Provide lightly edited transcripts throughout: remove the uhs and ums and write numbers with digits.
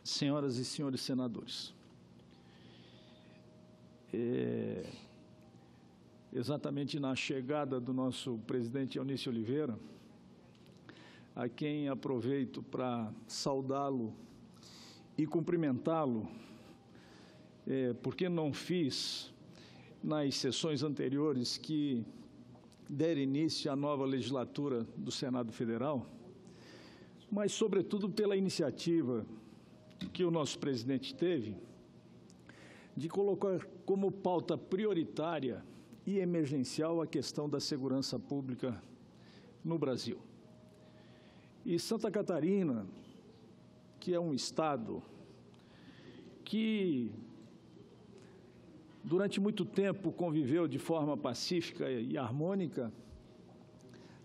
senhoras e senhores senadores, exatamente na chegada do nosso presidente Eunício Oliveira, a quem aproveito para saudá-lo e cumprimentá-lo, porque não fiz nas sessões anteriores que deram início à nova legislatura do Senado Federal, mas, sobretudo, pela iniciativa que o nosso presidente teve de colocar como pauta prioritária e emergencial a questão da segurança pública no Brasil. E Santa Catarina, que é um estado que durante muito tempo conviveu de forma pacífica e harmônica,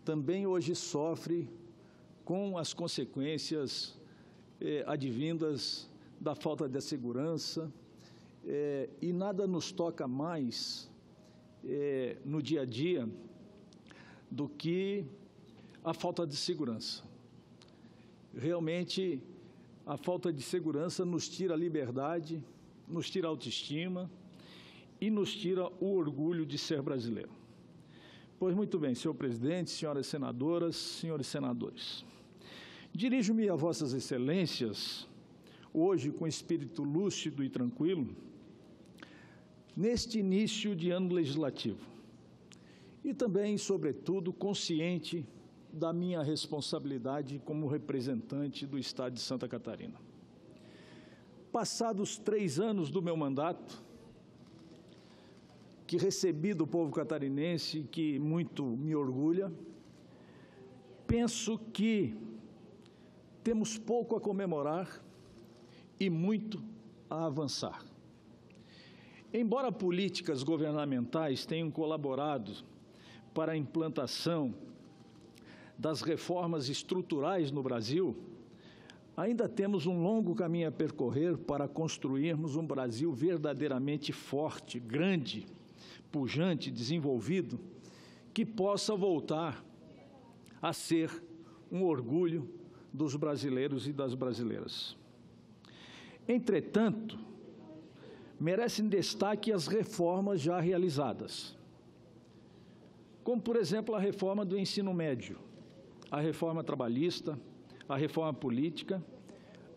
também hoje sofre com as consequências advindas da falta de segurança, e nada nos toca mais no dia a dia do que a falta de segurança. Realmente, a falta de segurança nos tira a liberdade, nos tira a autoestima e nos tira o orgulho de ser brasileiro. Pois muito bem, senhor presidente, senhoras senadoras, senhores senadores. Dirijo-me a vossas excelências, hoje com espírito lúcido e tranquilo, neste início de ano legislativo. E também, sobretudo, consciente da minha responsabilidade como representante do Estado de Santa Catarina. Passados 3 anos do meu mandato, que recebi do povo catarinense, que muito me orgulha, penso que temos pouco a comemorar e muito a avançar. Embora políticas governamentais tenham colaborado para a implantação das reformas estruturais no Brasil, ainda temos um longo caminho a percorrer para construirmos um Brasil verdadeiramente forte, grande, pujante, desenvolvido, que possa voltar a ser um orgulho dos brasileiros e das brasileiras. Entretanto, merecem destaque as reformas já realizadas, como, por exemplo, a reforma do ensino médio, a reforma trabalhista, a reforma política,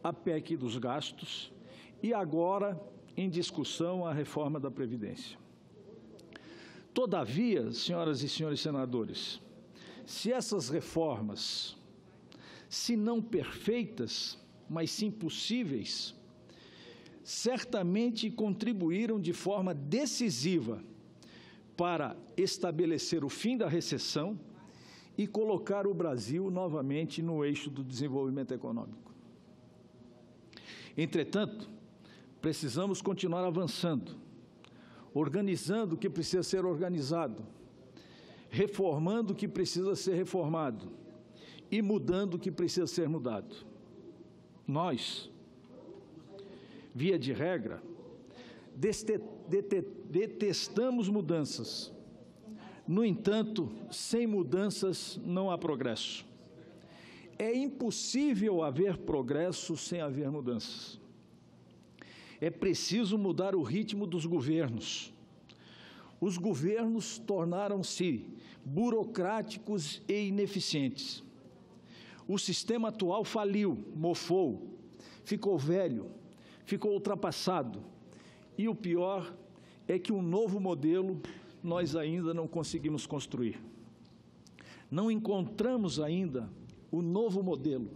a PEC dos gastos e agora em discussão a reforma da Previdência. Todavia, senhoras e senhores senadores, se essas reformas, se não perfeitas, mas sim possíveis, certamente contribuíram de forma decisiva para estabelecer o fim da recessão e colocar o Brasil novamente no eixo do desenvolvimento econômico. Entretanto, precisamos continuar avançando, organizando o que precisa ser organizado, reformando o que precisa ser reformado e mudando o que precisa ser mudado. Nós, via de regra, detestamos mudanças. No entanto, sem mudanças não há progresso. É impossível haver progresso sem haver mudanças. É preciso mudar o ritmo dos governos. Os governos tornaram-se burocráticos e ineficientes. O sistema atual faliu, mofou, ficou velho, ficou ultrapassado. E o pior é que um novo modelo nós ainda não conseguimos construir. Não encontramos ainda o novo modelo,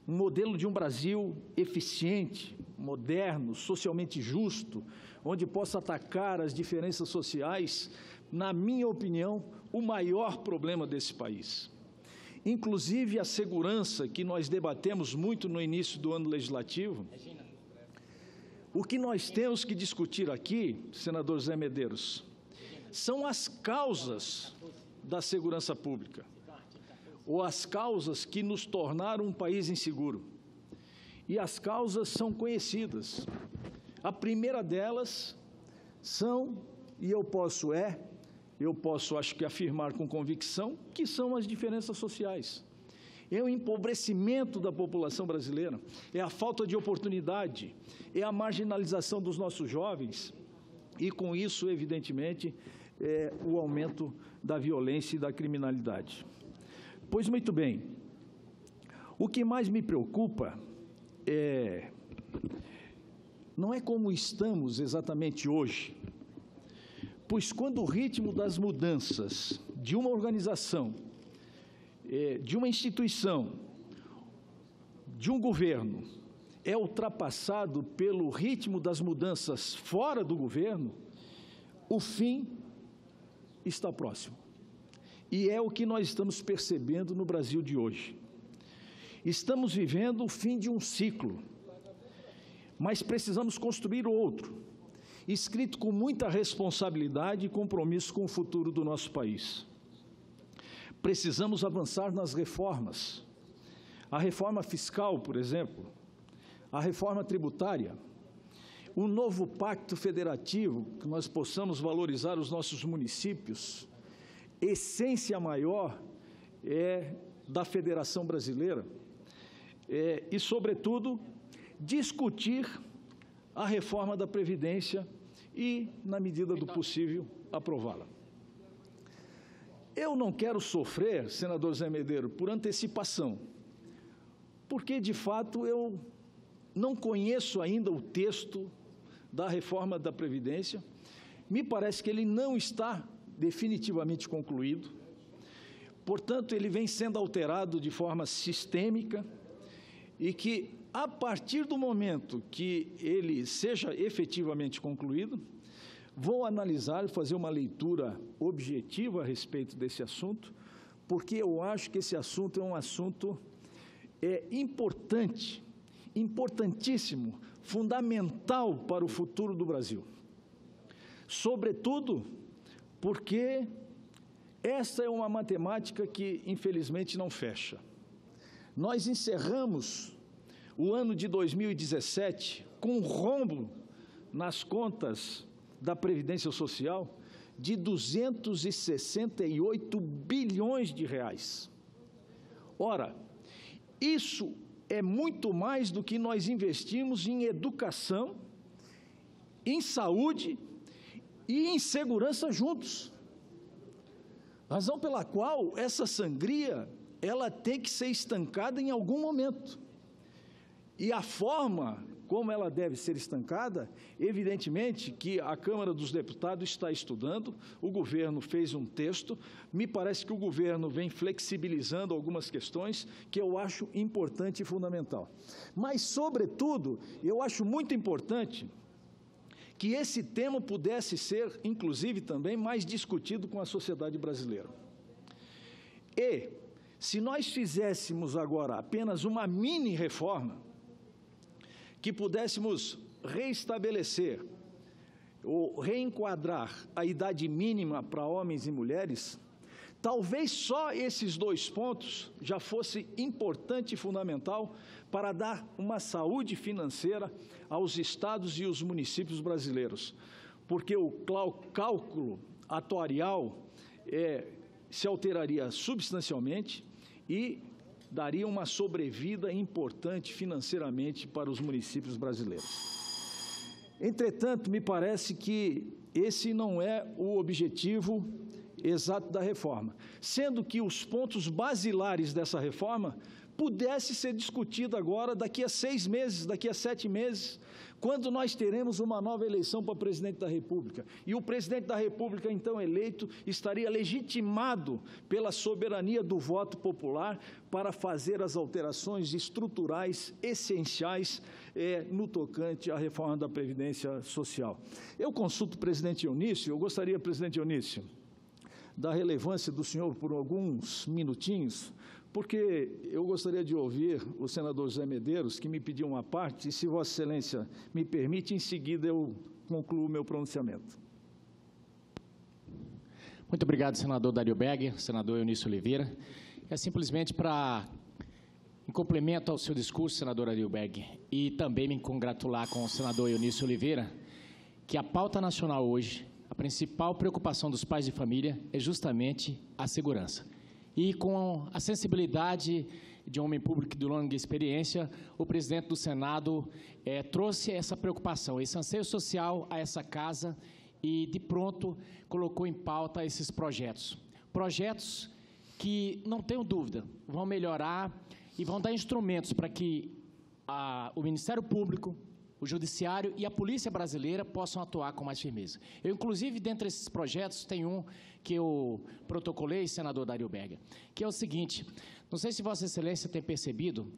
um modelo de um Brasil eficiente, moderno, socialmente justo, onde possa atacar as diferenças sociais, na minha opinião, o maior problema desse país. Inclusive a segurança, que nós debatemos muito no início do ano legislativo. O que nós temos que discutir aqui, senador Zé Medeiros, são as causas da segurança pública, ou as causas que nos tornaram um país inseguro. E as causas são conhecidas. A primeira delas são, e eu posso acho que afirmar com convicção, que são as diferenças sociais. é o empobrecimento da população brasileira, é a falta de oportunidade, é a marginalização dos nossos jovens e, com isso, evidentemente, é o aumento da violência e da criminalidade. Pois muito bem, o que mais me preocupa não é como estamos exatamente hoje, pois quando o ritmo das mudanças de uma organização, de uma instituição, de um governo, é ultrapassado pelo ritmo das mudanças fora do governo, o fim está próximo. E é o que nós estamos percebendo no Brasil de hoje. Estamos vivendo o fim de um ciclo, mas precisamos construir outro, escrito com muita responsabilidade e compromisso com o futuro do nosso país. Precisamos avançar nas reformas. A reforma fiscal, por exemplo, a reforma tributária, um novo pacto federativo, que nós possamos valorizar os nossos municípios, essência maior da Federação Brasileira, e, sobretudo, discutir a reforma da Previdência e, na medida do possível, aprová-la. Eu não quero sofrer, senador Zé Medeiro, por antecipação, porque, de fato, eu não conheço ainda o texto da reforma da Previdência. Me parece que ele não está definitivamente concluído, portanto, ele vem sendo alterado de forma sistêmica e que, a partir do momento que ele seja efetivamente concluído, vou analisar e fazer uma leitura objetiva a respeito desse assunto, porque eu acho que esse assunto é um assunto importante, importantíssimo, fundamental para o futuro do Brasil. Sobretudo porque essa é uma matemática que, infelizmente, não fecha. Nós encerramos o ano de 2017 com um rombo nas contas da Previdência Social de 268 bilhões de reais. Ora, isso é muito mais do que nós investimos em educação, em saúde e em segurança juntos. Razão pela qual essa sangria, ela tem que ser estancada em algum momento. E a forma como ela deve ser estancada, evidentemente que a Câmara dos Deputados está estudando, o governo fez um texto, me parece que o governo vem flexibilizando algumas questões que eu acho importante e fundamental. Mas, sobretudo, eu acho muito importante que esse tema pudesse ser, inclusive, também mais discutido com a sociedade brasileira. E, se nós fizéssemos agora apenas uma mini-reforma, que pudéssemos reestabelecer ou reenquadrar a idade mínima para homens e mulheres, talvez só esses dois pontos já fosse importante e fundamental para dar uma saúde financeira aos estados e os municípios brasileiros, porque o cálculo atuarial se alteraria substancialmente e daria uma sobrevida importante financeiramente para os municípios brasileiros. Entretanto, me parece que esse não é o objetivo exato da reforma, sendo que os pontos basilares dessa reforma pudesse ser discutido agora, daqui a 6 meses, daqui a 7 meses, quando nós teremos uma nova eleição para presidente da República. E o presidente da República, então eleito, estaria legitimado pela soberania do voto popular para fazer as alterações estruturais essenciais no tocante à reforma da Previdência Social. Eu consulto o presidente Eunício, eu gostaria, presidente Eunício, da relevância do senhor por alguns minutinhos, porque eu gostaria de ouvir o senador Zé Medeiros, que me pediu uma parte, e se Vossa Excelência me permite, em seguida eu concluo o meu pronunciamento. Muito obrigado, senador Dario Berger, senador Eunício Oliveira. É simplesmente para, em complemento ao seu discurso, senador Dario Berger, e também me congratular com o senador Eunício Oliveira, que a pauta nacional hoje, a principal preocupação dos pais de família é justamente a segurança. E com a sensibilidade de homem público de longa experiência, o presidente do Senado trouxe essa preocupação, esse anseio social a essa casa e, de pronto, colocou em pauta esses projetos. Projetos que, não tenho dúvida, vão melhorar e vão dar instrumentos para que o Ministério Público, o Judiciário e a Polícia Brasileira possam atuar com mais firmeza. Eu, inclusive, dentre esses projetos, tem um que eu protocolei, senador Dario Berger, que é o seguinte: não sei se Vossa Excelência tem percebido,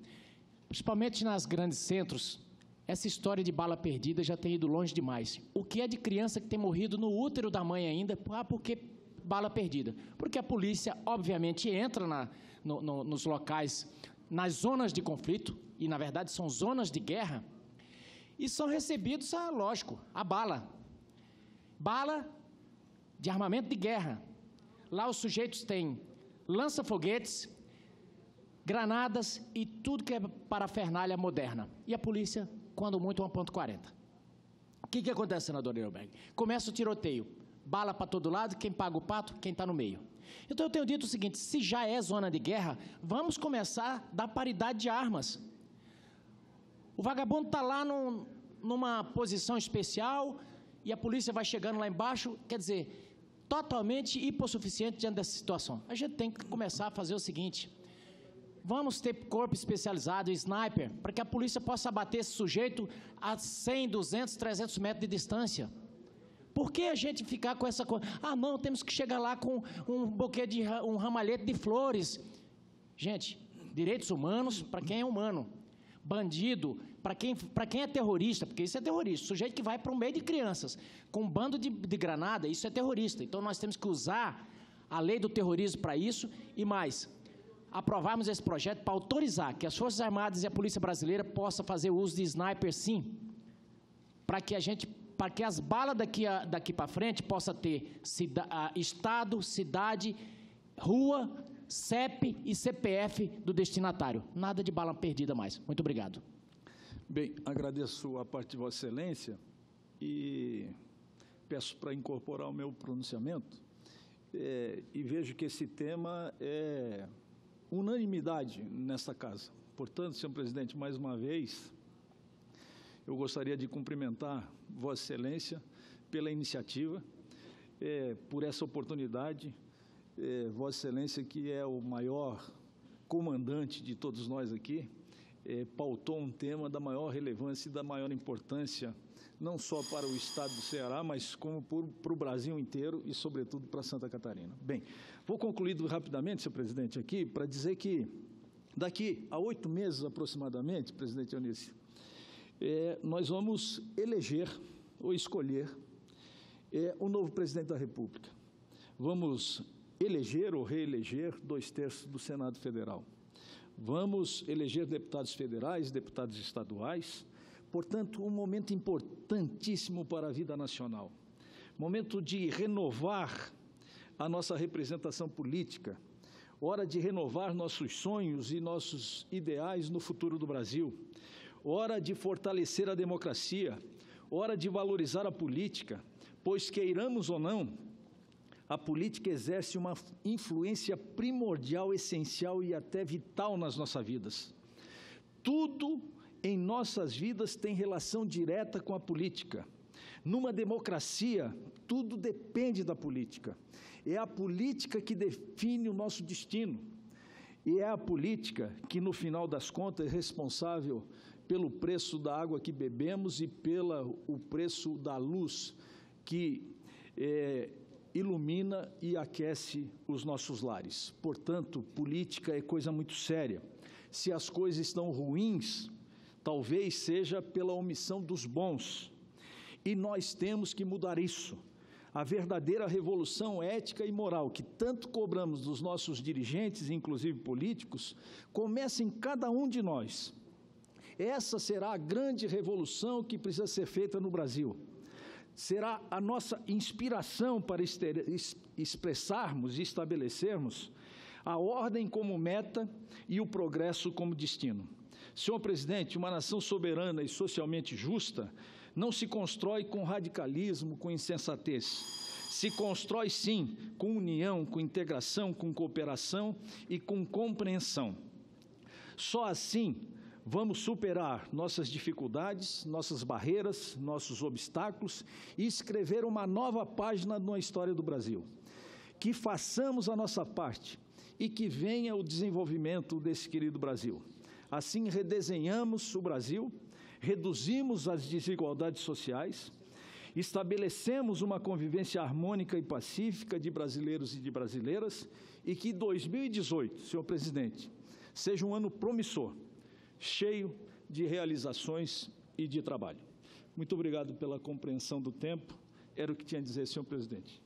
principalmente nas grandes centros, essa história de bala perdida já tem ido longe demais. O que é de criança que tem morrido no útero da mãe ainda, porque bala perdida? Porque a polícia, obviamente, entra nos locais, nas zonas de conflito, e, na verdade, são zonas de guerra, e são recebidos, lógico, a bala de armamento de guerra. Lá os sujeitos têm lança-foguetes, granadas e tudo que é parafernália moderna. E a polícia, quando muito, 1.40. O que acontece, senador Neuberg? Começa o tiroteio, bala para todo lado, quem paga o pato, quem está no meio. Então eu tenho dito o seguinte: se já é zona de guerra, vamos começar a dar paridade de armas. O vagabundo está lá numa posição especial e a polícia vai chegando lá embaixo, quer dizer, totalmente hipossuficiente diante dessa situação. A gente tem que começar a fazer o seguinte: vamos ter corpo especializado, sniper, para que a polícia possa abater esse sujeito a 100, 200, 300 metros de distância. Por que a gente ficar com essa coisa? Não, temos que chegar lá com um buquê um ramalhete de flores. Gente, direitos humanos para quem é humano. Bandido, para quem é terrorista, porque isso é terrorista, sujeito que vai para o meio de crianças, com um bando de granada, isso é terrorista. Então, nós temos que usar a lei do terrorismo para isso e mais, aprovarmos esse projeto para autorizar que as Forças Armadas e a Polícia Brasileira possam fazer uso de sniper, sim, para que as balas daqui para frente possam ter estado, cidade, rua, CEP e CPF do destinatário. Nada de bala perdida mais. Muito obrigado. Bem, agradeço a parte de Vossa Excelência e peço para incorporar o meu pronunciamento e vejo que esse tema é unanimidade nessa casa. Portanto, senhor presidente, mais uma vez, eu gostaria de cumprimentar Vossa Excelência pela iniciativa, por essa oportunidade. Vossa Excelência, que é o maior comandante de todos nós aqui, pautou um tema da maior relevância e da maior importância, não só para o estado do Ceará, mas como para o Brasil inteiro e, sobretudo, para Santa Catarina. Bem, vou concluir rapidamente, senhor presidente, aqui, para dizer que daqui a 8 meses aproximadamente, presidente Eunício, nós vamos eleger ou escolher o novo presidente da República. Vamos eleger ou reeleger 2/3 do Senado Federal. Vamos eleger deputados federais, deputados estaduais. Portanto, um momento importantíssimo para a vida nacional. Momento de renovar a nossa representação política. Hora de renovar nossos sonhos e nossos ideais no futuro do Brasil. Hora de fortalecer a democracia. Hora de valorizar a política, pois, queiramos ou não, a política exerce uma influência primordial, essencial e até vital nas nossas vidas. Tudo em nossas vidas tem relação direta com a política. Numa democracia, tudo depende da política. É a política que define o nosso destino. E é a política que, no final das contas, é responsável pelo preço da água que bebemos e pelo preço da luz que ilumina e aquece os nossos lares. Portanto, política é coisa muito séria. Se as coisas estão ruins, talvez seja pela omissão dos bons. E nós temos que mudar isso. A verdadeira revolução ética e moral que tanto cobramos dos nossos dirigentes, inclusive políticos, começa em cada um de nós. Essa será a grande revolução que precisa ser feita no Brasil. Será a nossa inspiração para expressarmos e estabelecermos a ordem como meta e o progresso como destino. Senhor presidente, uma nação soberana e socialmente justa não se constrói com radicalismo, com insensatez. Se constrói, sim, com união, com integração, com cooperação e com compreensão. Só assim vamos superar nossas dificuldades, nossas barreiras, nossos obstáculos e escrever uma nova página na história do Brasil. Que façamos a nossa parte e que venha o desenvolvimento desse querido Brasil. Assim, redesenhamos o Brasil, reduzimos as desigualdades sociais, estabelecemos uma convivência harmônica e pacífica de brasileiros e de brasileiras e que 2018, senhor presidente, seja um ano promissor, cheio de realizações e de trabalho. Muito obrigado pela compreensão do tempo. Era o que tinha a dizer, senhor presidente.